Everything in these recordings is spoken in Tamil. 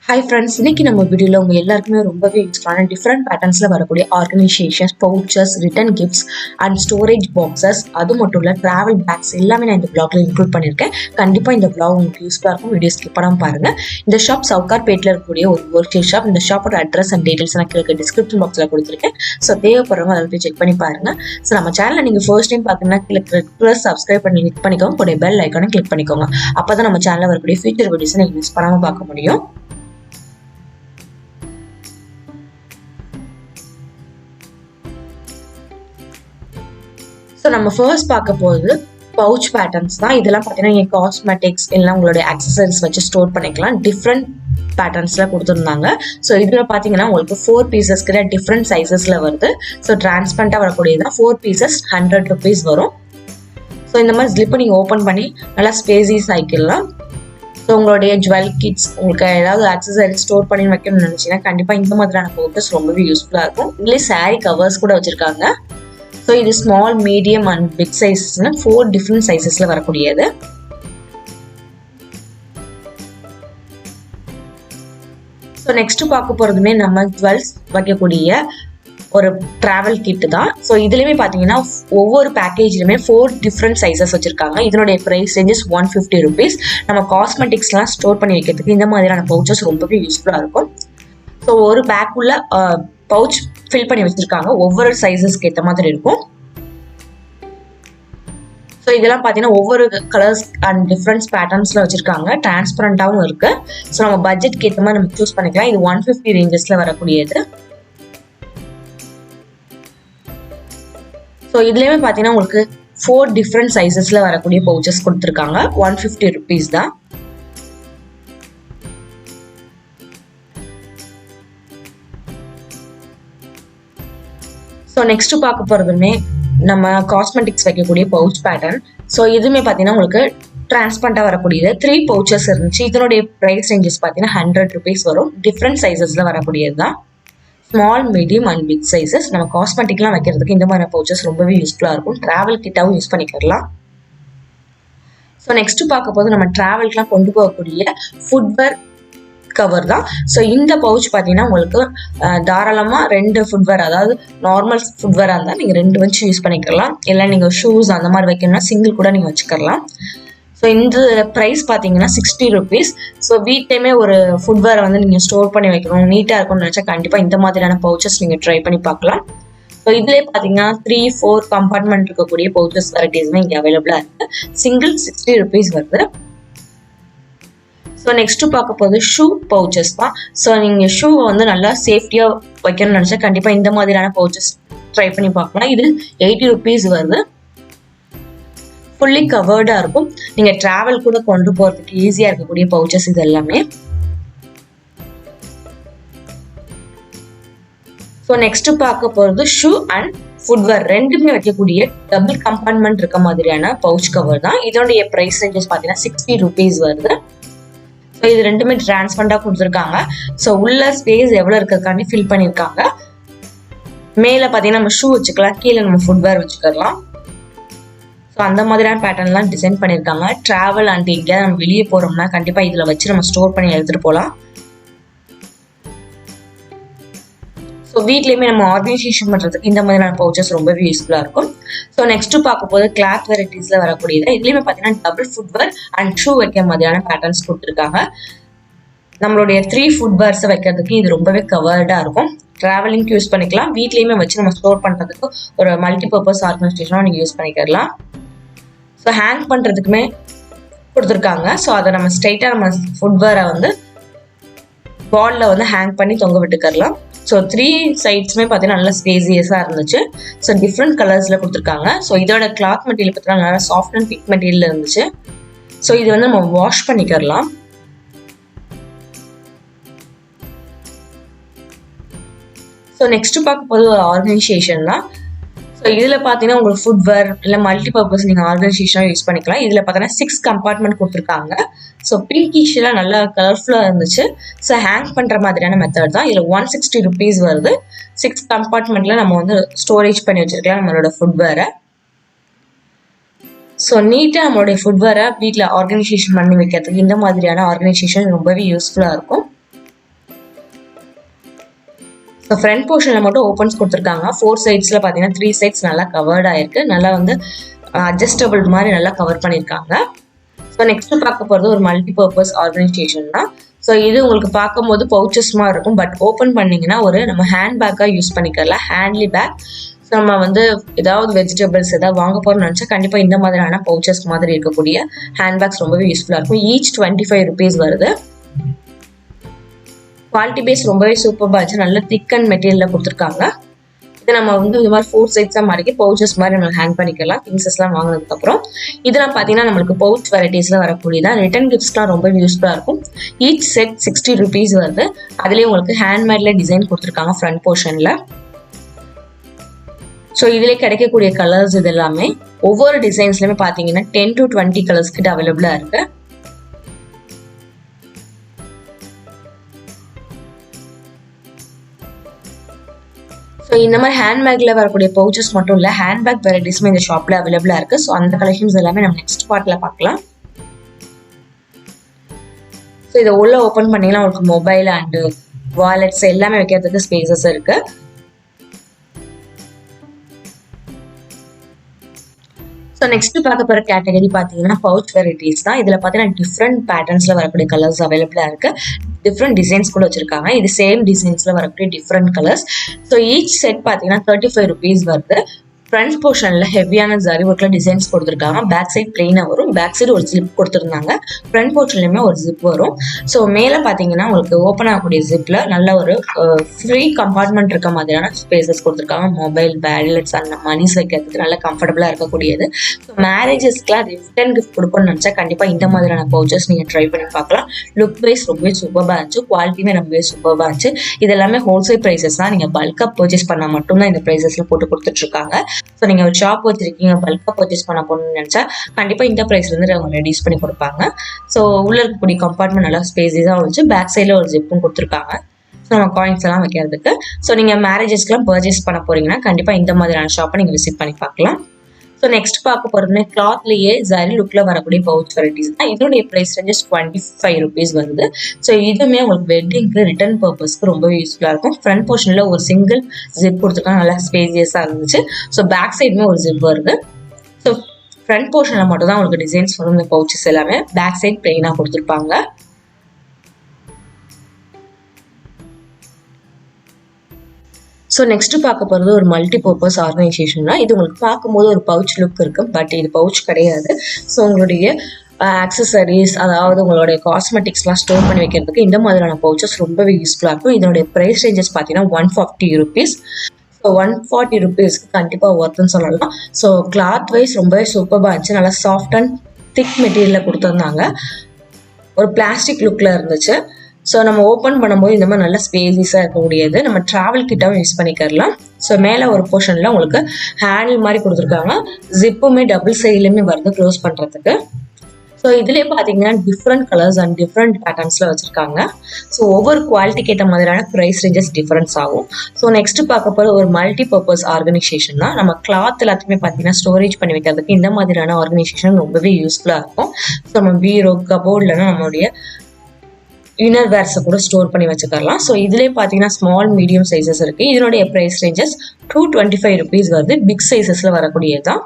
ஹாய் ஃப்ரெண்ட்ஸ், இன்னைக்கு நம்ம வீடியோவில் உங்கள் எல்லாருக்குமே ரொம்பவே யூஸ்ஃபுல்லான டிஃப்ரெண்ட் பேட்டர்ன்ஸில் வரக்கூடிய organisations, pouches, return gifts and storage boxes, அது மட்டும் இல்லை ட்ராவல் பேக்ஸ் எல்லாமே நான் இந்த பிளாக்ல இன்க்ளூட் பண்ணியிருக்கேன். கண்டிப்பாக இந்த பிளாக் உங்களுக்கு யூஸ்ஃபுல்லாக இருக்கும். வீடியோ ஸ்கிப் பண்ணாமல் பாருங்கள். இந்த ஷாப் சவுகார்பேட்டில் இருக்கக்கூடிய ஒரு ஹோல்சேல் ஷாப். இந்த ஷாப்போட அட்ரஸ் அண்ட் டீட்டெயில்ஸ் நான் கீழே டிஸ்கிரிப்ஷன் பாக்ஸில் கொடுத்துருக்கேன். ஸோ தேவைப்படுறவங்க அதை போய் செக் பண்ணி பாருங்கள். ஸோ நம்ம சேனலில் நீங்கள் ஃபர்ஸ்ட் டைம் பார்த்தீங்கன்னா கீழே சப்ஸ்கிரைப் பண்ணி கிளிக் பண்ணிக்கோங்க. கூட பெல் ஐக்கானை கிளிக் பண்ணிக்கோங்க. அப்போ தான் நம்ம சேனலில் வரக்கூடிய ஃபியூச்சர் வீடியோஸை நீங்கள் மிஸ் பண்ணாமல் பார்க்க முடியும். ஸோ நம்ம ஃபர்ஸ்ட் பார்க்க போகிறது பவுச் பேட்டர்ன்ஸ் தான். இதெல்லாம் பார்த்தீங்கன்னா நீங்கள் காஸ்மெட்டிக்ஸ் எல்லாம் உங்களுடைய ஆக்சசரிஸ் வச்சு ஸ்டோர் பண்ணிக்கலாம். டிஃப்ரெண்ட் பேட்டர்ன்ஸில் கொடுத்துருந்தாங்க. ஸோ இதில் பார்த்தீங்கன்னா உங்களுக்கு 4 பீசஸ் கிட்ட டிஃப்ரெண்ட் சைஸஸில் வருது. ஸோ டிரான்ஸ்பரண்ட்டாக வரக்கூடியதான் 4 பீசஸ் 100 rupees வரும். ஸோ இந்த மாதிரி ஸ்லிப்பை நீங்கள் ஓப்பன் பண்ணி நல்லா ஸ்பேசியஸ் ஆகிக்கலாம். ஸோ உங்களுடைய ஜுவல் கிட்ஸ், உங்களுக்கு ஏதாவது ஆக்சசரி ஸ்டோர் பண்ணி வைக்கணும்னு நினச்சிங்கன்னா கண்டிப்பாக இந்த மாதிரியான பவுச்சர்ஸ் ரொம்பவே யூஸ்ஃபுல்லாக இருக்கும். இதுலேயே சாரீ கவர்ஸ் கூட வச்சுருக்காங்க. ஸோ இது ஸ்மால், மீடியம் அண்ட் பிக் சைஸஸ்னு 4 டிஃப்ரெண்ட் சைஸஸில் வரக்கூடியது. ஸோ நெக்ஸ்ட் பார்க்க போகிறதுமே நம்ம ஜுவல்ஸ் வைக்கக்கூடிய ஒரு ட்ராவல் கிட்டு தான். ஸோ இதுலேயுமே பார்த்தீங்கன்னா ஒவ்வொரு பேக்கேஜ்லையுமே 4 டிஃப்ரெண்ட் சைஸஸ் வச்சுருக்காங்க. இதனுடைய ப்ரைஸ் ரேஞ்சஸ் 150 rupees. நம்ம காஸ்மெட்டிக்ஸ்லாம் ஸ்டோர் பண்ணி வைக்கிறதுக்கு இந்த மாதிரியான பவுச்சர்ஸ் ரொம்பவே யூஸ்ஃபுல்லாக இருக்கும். ஸோ ஒரு பேக் உள்ள பவுச் ஃபில் பண்ணி வச்சிருக்காங்க. ஒவ்வொரு சைஸஸ்க்கு ஏற்ற மாதிரி இருக்கும். ஸோ இதெல்லாம் பார்த்தீங்கன்னா ஒவ்வொரு கலர்ஸ் அண்ட் டிஃப்ரெண்ட் பேட்டர்ன்ஸ்ல வச்சிருக்காங்க. டிரான்ஸ்பரண்டாகவும் இருக்கு. ஸோ நம்ம பட்ஜெட்க்கு ஏற்ற மாதிரி நம்ம சூஸ் பண்ணிக்கலாம். இது 150 ரேஞ்சஸ்ல வரக்கூடியது. ஸோ இதுலயுமே பார்த்தீங்கன்னா உங்களுக்கு 4 டிஃப்ரெண்ட் சைஸஸ்ல வரக்கூடிய பவுச்சஸ் கொடுத்துருக்காங்க. 150 rupees தான். ஸோ நெக்ஸ்ட் பார்க்க போகிறதுமே நம்ம காஸ்மெட்டிக்ஸ் வைக்கக்கூடிய பவுச் பேட்டர்ன். ஸோ இதுவுமே பார்த்தீங்கன்னா உங்களுக்கு டிரான்ஸ்பரண்டாக வரக்கூடியது. 3 பவுச்சஸ் இருந்துச்சு. இதனுடைய ப்ரைஸ் ரேஞ்சஸ் பார்த்தீங்கன்னா 100 rupees வரும். டிஃப்ரெண்ட் சைஸஸில் வரக்கூடியது தான். Small, medium and big sizes. நம்ம காஸ்மெட்டிக்லாம் வைக்கிறதுக்கு இந்த மாதிரி பவுச்சஸ் ரொம்பவே யூஸ்ஃபுல்லாக இருக்கும். ட்ராவல் கிட்டாகவும் யூஸ் பண்ணிக்கலாம். ஸோ நெக்ஸ்ட் பார்க்க போது நம்ம ட்ராவல்க்குலாம் கொண்டு போகக்கூடிய ஃபுட்வேர் கவர் தான். ஸோ இந்த பவுச் பார்த்தீங்கன்னா உங்களுக்கு தாராளமாக 2 ஃபுட்வேர், அதாவது நார்மல் ஃபுட்வேராக இருந்தால் நீங்கள் 2 வச்சு யூஸ் பண்ணிக்கலாம். இல்லை நீங்கள் ஷூஸ் அந்த மாதிரி வைக்கணும்னா சிங்கிள் கூட நீங்கள் வச்சுக்கலாம். ஸோ இந்த ப்ரைஸ் பார்த்தீங்கன்னா 60 rupees. ஸோ வீட்டையுமே ஒரு ஃபுட்வேரை வந்து நீங்கள் ஸ்டோர் பண்ணி வைக்கணும், நீட்டாக இருக்கும்னு நினச்சா கண்டிப்பாக இந்த மாதிரியான பவுச்சஸ் நீங்கள் ட்ரை பண்ணி பார்க்கலாம். ஸோ இதுலேயே பார்த்தீங்கன்னா 3-4 கம்பார்ட்மெண்ட் இருக்கக்கூடிய பவுச்சஸ் வெரைட்டிஸ்மே இங்கே அவைலபிளாக இருக்குது. சிங்கிள் 60 rupees வருது. ஸோ நெக்ஸ்ட் பார்க்க போது ஷூ பவுச்சஸ் தான். ஸோ நீங்கள் ஷூவை வந்து நல்லா சேஃப்டியாக வைக்கணும்னு நினச்சா கண்டிப்பாக இந்த மாதிரியான பவுச்சஸ் ட்ரை பண்ணி பார்க்கலாம். இது 80 rupees வருது. ஃபுல்லி கவர்டாக இருக்கும். நீங்கள் ட்ராவல் கூட கொண்டு போகிறதுக்கு ஈஸியாக இருக்கக்கூடிய பவுச்சஸ் இது எல்லாமே. ஸோ நெக்ஸ்ட் பார்க்க போகிறது ஷூ அண்ட் ஃபுட்வேர் ரெண்டுமே வைக்கக்கூடிய டபுள் கம்பார்ட்மெண்ட் இருக்க மாதிரியான பவுச் கவர் தான். இதனுடைய ப்ரைஸ் ரேஞ்சஸ் பார்த்தீங்கன்னா 60 rupees வருது. ஸோ இது ரெண்டுமே டிரான்ஸ்பரண்டாக கொடுத்துருக்காங்க. ஸோ உள்ள ஸ்பேஸ் எவ்வளோ இருக்கிறதுக்காண்டி ஃபில் பண்ணியிருக்காங்க. மேலே பார்த்தீங்கன்னா நம்ம ஷூ வச்சுக்கலாம், கீழே நம்ம ஃபுட்வேர் வச்சுக்கலாம். ஸோ அந்த மாதிரியான பேட்டர்ன்லாம் டிசைன் பண்ணியிருக்காங்க. ட்ராவல் அண்ட் எங்கேயாவது நம்ம வெளியே போகிறோம்னா கண்டிப்பாக இதில் வச்சு நம்ம ஸ்டோர் பண்ணி எடுத்துகிட்டு போகலாம். ஸோ வீட்லேயுமே நம்ம ஆர்கனைசேஷன் பண்ணுறதுக்கு இந்த மாதிரியான பவுச்சஸ் ரொம்பவே யூஸ்ஃபுல்லாக இருக்கும். ஸோ நெக்ஸ்ட் பார்க்க போது கிளாத் வெரைட்டிஸில் வரக்கூடியது. இதுலேயுமே பார்த்தீங்கன்னா டபுள் ஃபுட்வேர் அண்ட் ஷூ வைக்கிற மாதிரியான பேட்டர்ன்ஸ் கொடுத்துருக்காங்க. நம்மளுடைய 3 ஃபுட்வேர்ஸை வைக்கிறதுக்கு இது ரொம்பவே கவர்டாக இருக்கும். ட்ராவலிங்க்கு யூஸ் பண்ணிக்கலாம். வீட்லேயுமே வச்சு நம்ம ஸ்டோர் பண்ணுறதுக்கு ஒரு மல்டிபர்பஸ் ஆர்கனைசேஷனாக நீங்கள் யூஸ் பண்ணிக்கலாம். ஸோ ஹேங் பண்ணுறதுக்குமே கொடுத்துருக்காங்க. ஸோ அதை நம்ம ஸ்ட்ரைட்டாக நம்ம ஃபுட்வேரை வந்து வாலில் வந்து ஹேங் பண்ணி தொங்க விட்டுக்கலாம். ஸோ 3 சைட்ஸுமே பார்த்தீங்கன்னா நல்லா ஸ்பேசியஸாக இருந்துச்சு. ஸோ டிஃப்ரெண்ட் கலர்ஸில் கொடுத்துருக்காங்க. ஸோ இதோட கிளாத் மெட்டீரியல் பார்த்தீங்கன்னா நல்லா சாஃப்ட் அண்ட் திக் மெட்டீரியல் இருந்துச்சு. ஸோ இது வந்து நம்ம வாஷ் பண்ணிக்கலாம். ஸோ நெக்ஸ்ட் பார்க்க போது ஒரு ஆர்கனைசேஷன் தான். ஸோ இதில் பார்த்தீங்கன்னா உங்களுக்கு ஃபுட்வேர் இல்லை மல்டிபர்பஸ் நீங்கள் ஆர்கனைசேஷனாக யூஸ் பண்ணிக்கலாம். இதில் பார்த்தீங்கன்னா 6 கம்பார்ட்மெண்ட் கொடுத்துருக்காங்க. ஸோ பிங்கிஷ்லாம் நல்லா கலர்ஃபுல்லாக இருந்துச்சு. ஸோ ஹேங் பண்ணுற மாதிரியான மெத்தட் தான். இதில் 160 rupees வருது. 6 கம்பார்ட்மெண்ட்டில் நம்ம வந்து ஸ்டோரேஜ் பண்ணி வச்சுருக்கலாம் நம்மளோட ஃபுட்வேரை. ஸோ நீட்டாக நம்மளுடைய ஃபுட்வேரை வீட்டில் ஆர்கனைசேஷன் பண்ணி வைக்கிறதுக்கு இந்த மாதிரியான ஆர்கனைசேஷன் ரொம்பவே யூஸ்ஃபுல்லாக இருக்கும். ஸோ ஃப்ரண்ட் போர்ஷனில் மட்டும் ஓப்பன்ஸ் கொடுத்துருக்காங்க. 4 சைட்ஸில் பார்த்தீங்கன்னா 3 சைட்ஸ் நல்லா கவர்ட் ஆயிருக்கு. நல்லா வந்து அட்ஜஸ்டபிள் மாதிரி நல்லா கவர் பண்ணியிருக்காங்க. ஸோ நெக்ஸ்ட் பார்க்க போகிறது ஒரு மல்டிபர்பஸ் ஆர்கனைசேஷன் தான். ஸோ இது உங்களுக்கு பார்க்கும்போது பவுச்சஸ் மாதிரி இருக்கும், பட் ஓப்பன் பண்ணிங்கன்னா ஒரு நம்ம ஹேண்ட் பேக்காக யூஸ் பண்ணிக்கலாம். ஹேண்ட்லி பேக். ஸோ நம்ம வந்து ஏதாவது வெஜிடபிள்ஸ் ஏதாவது வாங்க போகிறோம்னு நினச்சா கண்டிப்பாக இந்த மாதிரியான பவுச்சஸ் மாதிரி இருக்கக்கூடிய ஹேண்ட் பேக்ஸ் ரொம்பவே யூஸ்ஃபுல்லாக இருக்கும். ஈச் 25 rupees வருது. குவாலிட்டி பேஸ் ரொம்பவே சூப்பராக இருந்துச்சு. நல்ல திக் அண்ட் மெட்டீரியலில் கொடுத்துருக்காங்க. இதை நம்ம வந்து இந்த மாதிரி 4 சைட்ஸாக மாறிக்கி பவுச்சஸ் மாதிரி நம்ம ஹேண்ட் பண்ணிக்கலாம் திங்ஸஸ்லாம் வாங்கினதுக்கப்புறம். இதெல்லாம் பார்த்தீங்கன்னா நம்மளுக்கு பவுச் வெரைட்டிஸில் வரக்கூடியதான். ரிட்டன் கிஃப்ட்ஸ்லாம் ரொம்ப யூஸ்ஃபுல்லாக இருக்கும். ஈச் செட் 60 rupees வருது. அதுலேயே உங்களுக்கு ஹேண்ட்மேடில் டிசைன் கொடுத்துருக்காங்க ஃப்ரண்ட் போர்ஷனில். ஸோ இதிலே கிடைக்கக்கூடிய கலர்ஸ் இது எல்லாமே ஒவ்வொரு டிசைன்ஸ்லையுமே பார்த்தீங்கன்னா 10 to 20 கலர்ஸ் கிட்ட அவைலபிளாக இருக்கு. ஸோ இந்த மாதிரி ஹேண்ட்பேக்கில் வரக்கூடிய பவுச்சஸ் மட்டும் இல்லை, ஹேண்ட்பேக் வெரைட்டிஸுமே இந்த ஷாப்பில் அவைலபிளாக இருக்குது. ஸோ அந்த கலெக்ஷன்ஸ் எல்லாமே நம்ம நெக்ஸ்ட் பார்ட்டில் பார்க்கலாம். ஸோ இதை உள்ள ஓப்பன் பண்ணிங்கன்னா உங்களுக்கு மொபைல் அண்டு வாலெட்ஸ் எல்லாமே வைக்கிறதுக்கு ஸ்பேசஸ் இருக்குது. ஸோ நெக்ஸ்ட் பார்க்க போகிற கேட்டகரி பார்த்தீங்கன்னா பவுச் வெரைட்டிஸ் தான். இதில் பார்த்தீங்கன்னா டிஃப்ரெண்ட் பேட்டர்ன்ஸில் வரக்கூடிய கலர்ஸ் அவைலபிளாக இருக்குது. டிஃப்ரெண்ட் டிசைன்ஸ் கூட வச்சிருக்காங்க. இது சேம் டிசைன்ஸில் வரக்கூடிய different colours. So each set பார்த்தீங்கன்னா 35 rupees வருது. ஃப்ரண்ட் போர்ஷனில் ஹெவியான ஜரி ஒர்க்கில் டிசைன்ஸ் கொடுத்துருக்காங்க. பேக் சைட் பிளெயினாக வரும். பேக் சைடு ஒரு ஜிப் கொடுத்துருந்தாங்க. ஃப்ரண்ட் போர்ஷன்லையுமே ஒரு ஜிப் வரும். ஸோ மேலே பார்த்தீங்கன்னா உங்களுக்கு ஓப்பன் ஆகக்கூடிய ஜிப்பில் நல்ல ஒரு ஃப்ரீ கம்பார்ட்மெண்ட் இருக்க மாதிரியான ஸ்பேசஸ் கொடுத்துருக்காங்க. மொபைல், வேலெட்ஸ் அண்ட் மணிஸ் வைக்கிறதுக்கு நல்ல கம்ஃபர்டபுளாக இருக்கக்கூடியது. ஸோ மேரேஜஸ்க்குலாம் ரிட்டன் கிஃப்ட் கொடுக்கணும்னு நினச்சா கண்டிப்பாக இந்த மாதிரியான பவுச்சஸ் நீங்கள் ட்ரை பண்ணி பார்க்கலாம். லுக் வைஸ் ரொம்பவே சூப்பராக இருந்துச்சு. குவாலிட்டியுமே ரொம்பவே சூப்பராக இருந்துச்சு. இது எல்லாமே ஹோல்சேல் ப்ரைஸஸ் தான். நீங்கள் பல்காக பர்ச்சேஸ் பண்ணால் மட்டும்தான் இந்த ப்ரைஸஸில் போட்டு கொடுத்துட்ருக்காங்க. ஸோ நீங்கள் ஒரு ஷாப் வச்சிருக்கீங்க, பல்காக பர்ச்சேஸ் பண்ண போகணும்னு நினச்சா கண்டிப்பாக இந்த ப்ரைஸ்லேருந்து அவங்க ரெடியூஸ் பண்ணி கொடுப்பாங்க. ஸோ உள்ளே இருக்கக்கூடிய கம்பார்ட்மெண்ட் நல்லா ஸ்பேஸஸாக இருந்துச்சு. பேக் சைடில் ஒரு ஜிப்பும் கொடுத்துருக்காங்க. ஸோ நம்ம காயின்ஸ் எல்லாம் வைக்கிறதுக்கு. ஸோ நீங்கள் மேரேஜஸ்க்குலாம் பர்ச்சேஸ் பண்ண போகிறீங்கன்னா கண்டிப்பாக இந்த மாதிரியான ஷாப்பை நீங்கள் விசிட் பண்ணி பார்க்கலாம். ஸோ நெக்ஸ்ட் பார்க்க போகிறதுமே கிளாத்லேயே ஜரி லுக்கில் வரக்கூடிய பவுச் வெரைட்டிஸ் தான். இதனுடைய ப்ரைஸ் ரேஞ்சஸ் 25 rupees வருது. ஸோ இதுவுமே உங்களுக்கு வெட்டிங்க்கு ரிட்டர்ன் பர்பஸ்க்கு ரொம்பவே யூஸ்ஃபுல்லாக இருக்கும். ஃப்ரண்ட் போர்ஷனில் ஒரு சிங்கிள் ஜிப் கொடுத்துருக்காங்க. நல்லா ஸ்பேசியஸாக இருந்துச்சு. ஸோ பேக் சைடுமே ஒரு ஜிப் வருது. ஸோ ஃப்ரண்ட் போர்ஷனில் மட்டும் தான் உங்களுக்கு டிசைன்ஸ் வரும். இந்த பவுச்சஸ் எல்லாமே பேக் சைட் பிளெயினாக கொடுத்துருப்பாங்க. ஸோ நெக்ஸ்ட் பார்க்க போகிறது ஒரு மல்டிபர்பஸ் ஆர்கனைசேஷன் தான். இது உங்களுக்கு பார்க்கும்போது ஒரு பவுச் லுக் இருக்குது, பட் இது பவுச் கிடையாது. ஸோ உங்களுடைய ஆக்சசரிஸ், அதாவது உங்களுடைய காஸ்மெட்டிக்ஸ்லாம் ஸ்டோர் பண்ணி வைக்கிறதுக்கு இந்த மாதிரியான பவுச்சஸ் ரொம்பவே யூஸ்ஃபுல்லாக இருக்கும். இதனுடைய ப்ரைஸ் ரேஞ்சஸ் பார்த்தீங்கன்னா 140 rupees. ஸோ 140 rupeesக்கு கண்டிப்பாக ஒர்த்துன்னு சொல்லலாம். ஸோ கிளாத் வைஸ் ரொம்பவே சூப்பராக இருந்துச்சு. நல்லா சாஃப்ட் அண்ட் திக் மெட்டீரியலில் கொடுத்துருந்தாங்க. ஒரு பிளாஸ்டிக் லுக்கில் இருந்துச்சு. ஸோ நம்ம ஓப்பன் பண்ணும்போது இந்த மாதிரி நல்ல ஸ்பேசிஸாக இருக்கக்கூடியது. நம்ம ட்ராவல் கிட்டாவும் யூஸ் பண்ணிக்கலாம். ஸோ மேலே ஒரு போர்ஷனில் உங்களுக்கு ஹேண்டில் மாதிரி கொடுத்துருக்காங்க. ஜிப்புமே டபுள் சைட்லேயுமே வருது க்ளோஸ் பண்ணுறதுக்கு. ஸோ இதுலேயே பார்த்தீங்கன்னா டிஃப்ரெண்ட் கலர்ஸ் அண்ட் டிஃப்ரெண்ட் பேட்டர்ன்ஸில் வச்சுருக்காங்க. ஸோ ஒவ்வொரு குவாலிட்டிக்கு ஏற்ற மாதிரியான ப்ரைஸ் ரேஞ்சஸ் டிஃப்ரென்ஸ் ஆகும். ஸோ நெக்ஸ்ட் பார்க்க போகிற ஒரு மல்டிபர்பஸ் ஆர்கனைசேஷன் தான். நம்ம கிளாத் எல்லாத்தையுமே பார்த்தீங்கன்னா ஸ்டோரேஜ் பண்ணி வைக்கிறதுக்கு இந்த மாதிரியான ஆர்கனைசேஷன் ரொம்பவே யூஸ்ஃபுல்லாக இருக்கும். ஸோ நம்ம பீரோ, கபோர்ட்லன்னா நம்மளுடைய இன்னர் வேர்ஸை கூட ஸ்டோர் பண்ணி வச்சுக்கலாம். ஸோ இதுலேயே பார்த்தீங்கன்னா ஸ்மால், மீடியம் சைஸஸ் இருக்குது. இதனுடைய ப்ரைஸ் ரேஞ்சஸ் 225 rupees வருது. பிக் சைஸஸில் வரக்கூடியது தான்.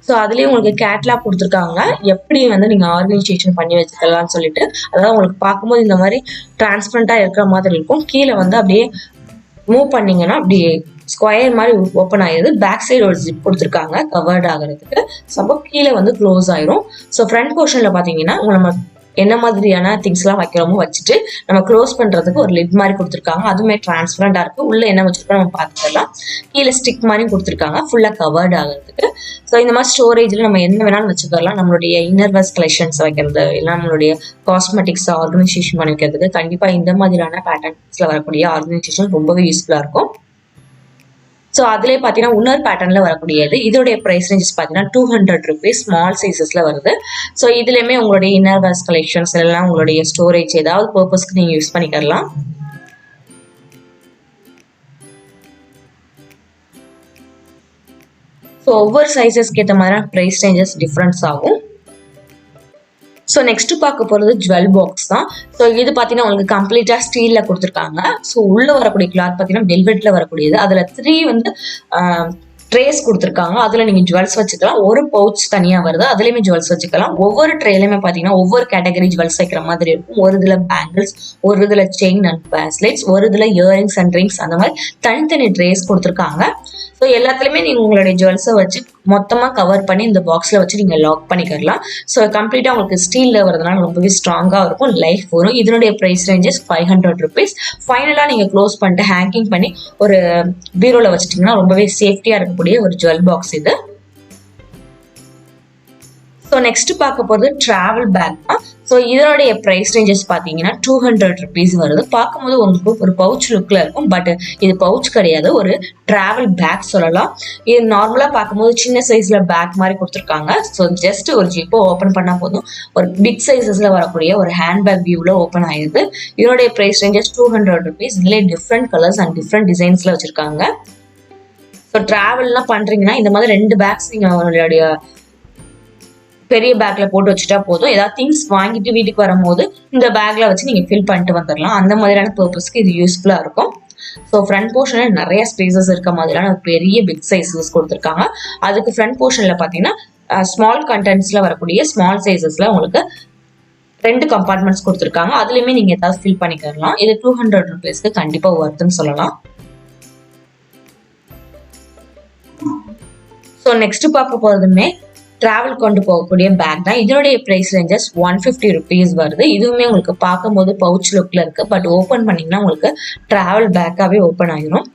ஸோ அதுலேயே உங்களுக்கு கேட்லாக் கொடுத்துருக்காங்க. எப்படி வந்து நீங்கள் ஆர்கனைசேஷன் பண்ணி வச்சுக்கலாம்னு சொல்லிட்டு. அதாவது உங்களுக்கு பார்க்கும்போது இந்த மாதிரி டிரான்ஸ்பரண்ட்டாக இருக்கிற மாதிரி இருக்கும். கீழே வந்து அப்படியே மூவ் பண்ணிங்கன்னா அப்படியே ஸ்கொயர் மாதிரி ஓப்பன் ஆகிடுது. பேக் சைடு ஒரு ஜிப் கொடுத்துருக்காங்க கவர்ட் ஆகிறதுக்கு. ஸோ கீழே வந்து க்ளோஸ் ஆயிரும். ஸோ ஃப்ரண்ட் போர்ஷனில் பார்த்தீங்கன்னா நம்ம என்ன மாதிரியான திங்ஸ்லாம் வைக்கிறோமோ வச்சுட்டு நம்ம க்ளோஸ் பண்ணுறதுக்கு ஒரு லிட் மாதிரி கொடுத்துருக்காங்க. அதுவுமே டிரான்ஸ்பரண்டாக இருக்குது. உள்ளே என்ன வச்சுருக்கோம் நம்ம பார்த்துக்கலாம். கீழே ஸ்டிக் மாதிரி கொடுத்துருக்காங்க ஃபுல்லாக கவர்ட் ஆகிறதுக்கு. ஸோ இந்த மாதிரி ஸ்டோரேஜில் நம்ம என்ன வேணாலும் வச்சுக்கலாம். நம்மளுடைய இன்னர்வேர்ஸ் கலெக்ஷன்ஸ் வைக்கிறது, இல்லை நம்மளுடைய காஸ்மெட்டிக்ஸ் ஆர்கனைசேஷன் பண்ணி வைக்கிறதுக்கு கண்டிப்பாக இந்த மாதிரியான பேட்டர்ன்ஸில் வரக்கூடிய ஆர்கனைசேஷன் ரொம்பவே யூஸ்ஃபுல்லாக இருக்கும். ஸோ அதிலே பார்த்தீங்கன்னா இன்னொரு பேட்டர்னில் வரக்கூடியது. இதோடைய ப்ரைஸ் ரேஞ்சஸ் பார்த்தீங்கன்னா 200 rupees ஸ்மால் சைஸஸில் வருது. ஸோ இதுலேயுமே உங்களுடைய இன்னர்வேர்ஸ் கலெக்ஷன்ஸ் எல்லாம் உங்களுடைய ஸ்டோரேஜ் ஏதாவது பர்பஸ்க்கு நீங்கள் யூஸ் பண்ணிக்கலாம். ஸோ ஒவ்வொரு சைஸஸ்க்கு ஏற்ற மாதிரியான ப்ரைஸ் ரேஞ்சஸ் டிஃப்ரென்ஸ் ஆகும். ஸோ நெக்ஸ்ட் பார்க்க போகிறது ஜுவல் பாக்ஸ் தான். ஸோ இது பார்த்தீங்கன்னா உங்களுக்கு கம்ப்ளீட்டாக ஸ்டீலில் கொடுத்துருக்காங்க. ஸோ உள்ளே வரக்கூடிய கிளாத் பார்த்தீங்கன்னா வெல்வெட்டில் வரக்கூடியது. அதில் 3 வந்து ட்ரேஸ் கொடுத்துருக்காங்க. அதில் நீங்கள் ஜுவல்ஸ் வச்சுக்கலாம். ஒரு பவுச் தனியாக வருது, அதுலேயுமே ஜுவல்ஸ் வச்சுக்கலாம். ஒவ்வொரு ட்ரேலையுமே பார்த்தீங்கன்னா ஒவ்வொரு கேட்டகரி ஜுவல்ஸ் வைக்கிற மாதிரி இருக்கும். ஒரு இதில் பேங்கிள்ஸ், ஒரு இதில் செயின் அண்ட் பேஸ்லெட்ஸ், ஒரு இதில் இயரிங்ஸ் அண்ட் ரிங்ஸ், அந்த மாதிரி தனித்தனி ட்ரேஸ் கொடுத்துருக்காங்க. ஸோ எல்லாத்துலேயுமே நீங்கள் உங்களுடைய ஜுவல்ஸை வச்சு மொத்தமாக கவர் பண்ணி இந்த பாக்ஸில் வச்சு நீங்கள் லாக் பண்ணிக்கலாம். ஸோ கம்ப்ளீட்டாக உங்களுக்கு ஸ்டீலில் வரதுனால ரொம்பவே ஸ்ட்ராங்காக இருக்கும், லைஃப் வரும். இதனுடைய ப்ரைஸ் ரேஞ்சஸ் 500 rupees. ஃபைனலாக நீங்கள் க்ளோஸ் பண்ணிட்டு ஹேங்கிங் பண்ணி ஒரு பீரோவில் வச்சுட்டிங்கன்னா ரொம்பவே சேஃப்டியாக இருக்கக்கூடிய ஒரு ஜுவல் பாக்ஸ் இது. ஸோ நெக்ஸ்ட் பார்க்க போகிறது ட்ராவல் பேக் தான். ஸோ இதனுடைய ப்ரைஸ் ரேஞ்சஸ் பார்த்தீங்கன்னா 200 rupees வருது. பார்க்கும்போது உங்களுக்கு ஒரு பவுச் லுக்கில் இருக்கும், பட் இது பவுச் கிடையாது, ஒரு ட்ராவல் பேக் சொல்லலாம். இது நார்மலாக பார்க்கும்போது சின்ன சைஸில் பேக் மாதிரி கொடுத்துருக்காங்க. ஸோ ஜஸ்ட் ஒரு ஜிப்போ ஓப்பன் பண்ணால் போதும், ஒரு பிக் சைஸஸில் வரக்கூடிய ஒரு ஹேண்ட் பேக் வியூவில் ஓப்பன் ஆகிடுது. இதனுடைய ப்ரைஸ் ரேஞ்சஸ் 200 rupees. இதிலே டிஃப்ரெண்ட் கலர்ஸ் அண்ட் டிஃப்ரெண்ட் டிசைன்ஸில் வச்சுருக்காங்க. ஸோ ட்ராவல்லாம் பண்ணுறீங்கன்னா இந்த மாதிரி 2 பேக்ஸ் நீங்கள் உங்களுடைய பெரிய பேக்ல போட்டு வச்சுட்டா போதும். ஏதாவது திங்ஸ் வாங்கிட்டு வீட்டுக்கு வரும்போது இந்த பேக்ல வச்சு நீங்க ஃபில் பண்ணிட்டு வந்துடலாம். அந்த மாதிரியான பர்பஸ்க்கு இது யூஸ்ஃபுல்லா இருக்கும். ஸோ ஃப்ரண்ட் போர்ஷன்ல நிறைய ஸ்பேசஸ் இருக்க மாதிரியான ஒரு பெரிய பிக் சைஸஸ் கொடுத்துருக்காங்க. அதுக்கு ஃப்ரண்ட் போர்ஷன்ல பாத்தீங்கன்னா ஸ்மால் கண்டென்ட்ஸ்ல வரக்கூடிய ஸ்மால் சைஸஸ்ல உங்களுக்கு 2 கம்பார்ட்மெண்ட்ஸ் கொடுத்துருக்காங்க. அதுலயுமே நீங்க ஏதாவது ஃபில் பண்ணிக்கலாம். இது 200 rupeesக்கு கண்டிப்பா ஒர்த்துன்னு சொல்லலாம். ஸோ நெக்ஸ்ட் பார்க்க போறதுமே டிராவல் கொண்டு போகக்கூடிய பேக் தான். இதனுடைய பிரைஸ் ரேஞ்சஸ் 150 rupees வருது. இதுவுமே உங்களுக்கு பார்க்கும்போது பவுச் லுக்ல இருக்கு, பட் ஓப்பன் பண்ணீங்கன்னா உங்களுக்கு டிராவல் பேக்காவே ஓப்பன் ஆகிரும்.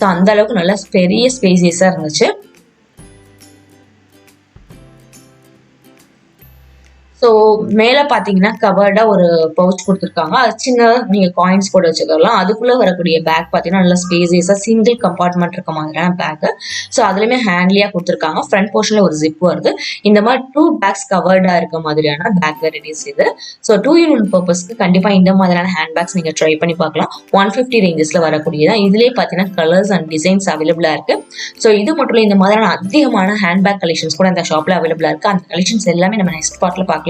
ஸோ அந்த அளவுக்கு நல்லா பெரிய ஸ்பேசியஸா இருந்துச்சு. ஸோ மேலே பார்த்தீங்கன்னா கவர்டாக ஒரு பவுச் கொடுத்துருக்காங்க. அது சின்னதாக நீங்கள் காயின்ஸ் போட்டு வச்சுக்கலாம். அதுக்குள்ளே வரக்கூடிய பேக் பார்த்தீங்கன்னா நல்லா ஸ்பேசியஸாக சிங்கிள் கம்பார்ட்மெண்ட் இருக்க மாதிரியான பேக்கு. ஸோ அதுலேயுமே ஹேண்ட்லியாக கொடுத்துருக்காங்க. ஃப்ரண்ட் போர்ஷனில் ஒரு ஜிப் வருது. இந்த மாதிரி 2 பேக்ஸ் கவர்டாக இருக்க மாதிரியான பேக் வெரைட்டிஸ் இது. ஸோ 2-in-1 பர்பஸ்க்கு கண்டிப்பாக இந்த மாதிரியான ஹேண்ட் பேக்ஸ் நீங்கள் ட்ரை பண்ணி பார்க்கலாம். 150 ரேஞ்சஸில் வரக்கூடியதான். இதுலேயே பார்த்தீங்கன்னா கலர்ஸ் அண்ட் டிசைன்ஸ் அவைலபிளாக இருக்குது. ஸோ இது மட்டும் இல்லை, இந்த மாதிரியான அதிகமான ஹேண்ட் பேக் கலெக்ஷன்ஸ் கூட இந்த ஷாப்பில் அவைலபிளாக இருக்குது. அந்த கலெக்ஷன்ஸ் எல்லாமே நம்ம நெக்ஸ்ட் பார்ட்டில் பார்க்கலாம்.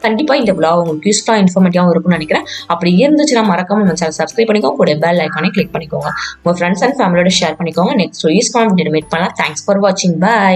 கண்டிப்பா இந்த vlog உங்களுக்கு யூஸ்ஃபுல்லா இன்ஃபர்மேட்டிவா இருக்கும்னு நினைக்கிறேன். அப்படி இருந்துச்சுன்னா மறக்காம நம்ம சேனல் சப்ஸ்கிரைப் பண்ணிக்கோங்க, கூட பெல் ஐகானை கிளிக் பண்ணிக்கோங்க. உங்க ஃப்ரெண்ட்ஸ் அண்ட் ஃபேமிலியோட ஷேர் பண்ணிக்கோங்க. நெக்ஸ்ட் யூஸ்ஃபுல்லான வீடியோ மீட் பண்ணலாம். தேங்க்ஸ் ஃபார் வாட்சிங். பை.